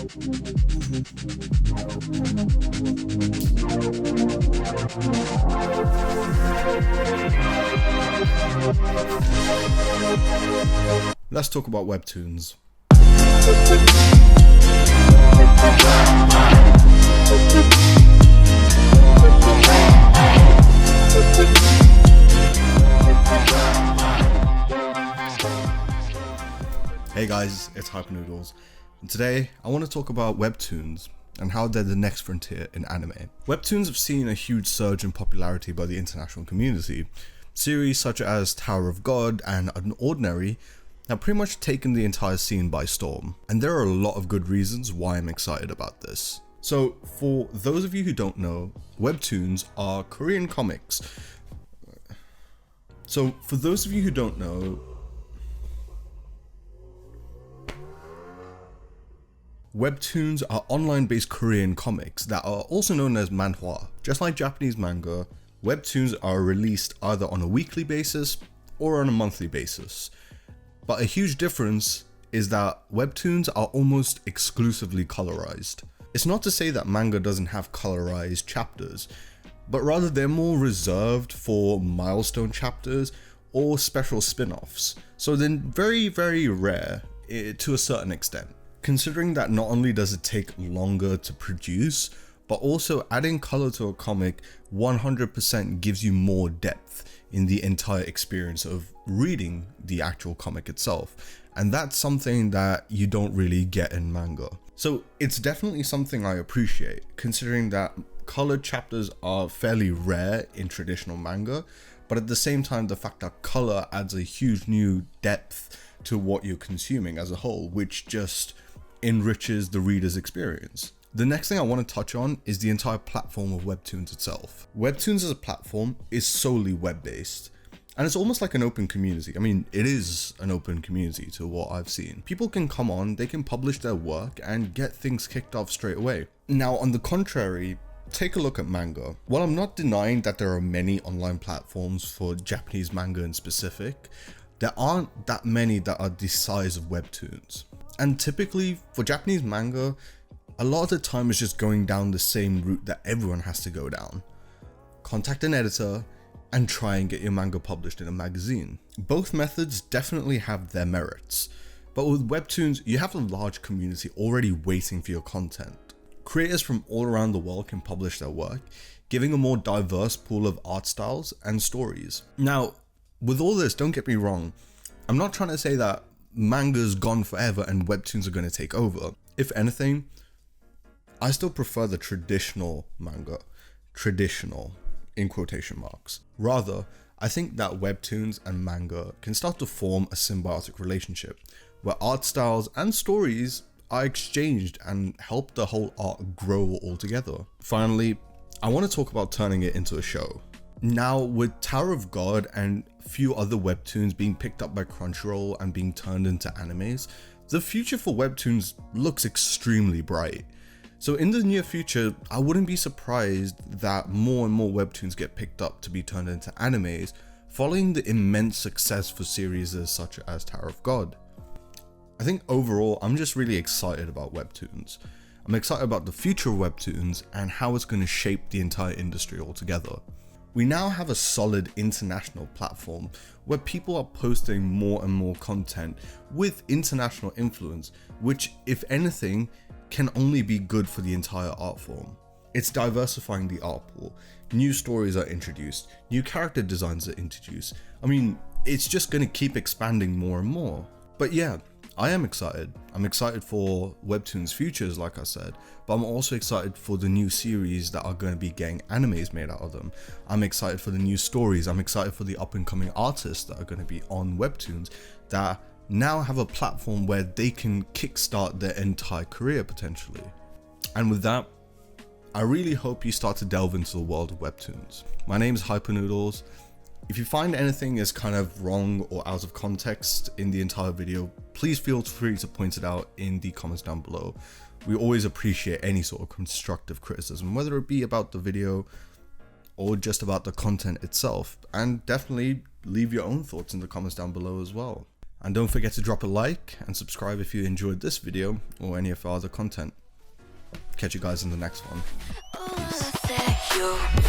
Let's talk about Webtoons. Hey guys, it's HyperNoodlez, and today I want to talk about Webtoons and how they're the next frontier in anime. Webtoons have seen a huge surge in popularity by the international community. Series such as Tower of God and Unordinary have pretty much taken the entire scene by storm, and there are a lot of good reasons why I'm excited about this. So for those of you who don't know, Webtoons are Korean comics. Webtoons are online-based Korean comics that are also known as manhwa. Just like Japanese manga, Webtoons are released either on a weekly basis or on a monthly basis. But a huge difference is that Webtoons are almost exclusively colorized. It's not to say that manga doesn't have colorized chapters, but rather they're more reserved for milestone chapters or special spin-offs. So they're very, very rare to a certain extent. Considering that not only does it take longer to produce, but also adding color to a comic 100% gives you more depth in the entire experience of reading the actual comic itself. And that's something that you don't really get in manga. So it's definitely something I appreciate, considering that colored chapters are fairly rare in traditional manga, but at the same time, the fact that color adds a huge new depth to what you're consuming as a whole, which just enriches the reader's experience. The next thing I want to touch on is the entire platform of Webtoons itself. Webtoons as a platform is solely web-based, and it's almost like an open community. I mean, it is an open community to what I've seen. People can come on, they can publish their work and get things kicked off straight away. Now, on the contrary, take a look at manga. While I'm not denying that there are many online platforms for Japanese manga in specific, there aren't that many that are the size of Webtoons. And typically, for Japanese manga, a lot of the time it's just going down the same route that everyone has to go down. Contact an editor and try and get your manga published in a magazine. Both methods definitely have their merits, but with Webtoons, you have a large community already waiting for your content. Creators from all around the world can publish their work, giving a more diverse pool of art styles and stories. Now, with all this, don't get me wrong, I'm not trying to say that manga's gone forever and Webtoons are going to take over. If anything, I still prefer the traditional manga. Traditional, in quotation marks. Rather, I think that Webtoons and manga can start to form a symbiotic relationship, where art styles and stories are exchanged and help the whole art grow altogether. Finally, I want to talk about turning it into a show. Now, with Tower of God and a few other Webtoons being picked up by Crunchyroll and being turned into animes, the future for Webtoons looks extremely bright. So in the near future, I wouldn't be surprised that more and more Webtoons get picked up to be turned into animes, following the immense success for series such as Tower of God. I think overall, I'm just really excited about Webtoons. I'm excited about the future of Webtoons and how it's going to shape the entire industry altogether. We now have a solid international platform where people are posting more and more content with international influence, which, if anything, can only be good for the entire art form. It's diversifying the art pool, new stories are introduced, new character designs are introduced. I mean, it's just going to keep expanding more and more. But yeah, I am excited. I'm excited for Webtoons futures, like I said, but I'm also excited for the new series that are going to be getting animes made out of them. I'm excited for the new stories. I'm excited for the up and coming artists that are going to be on Webtoons that now have a platform where they can kickstart their entire career potentially. And with that, I really hope you start to delve into the world of Webtoons. My name is HyperNoodlez. If you find anything is kind of wrong or out of context in the entire video, please feel free to point it out in the comments down below. We always appreciate any sort of constructive criticism, whether it be about the video or just about the content itself. And definitely leave your own thoughts in the comments down below as well. And don't forget to drop a like and subscribe if you enjoyed this video or any of our other content. Catch you guys in the next one. Peace.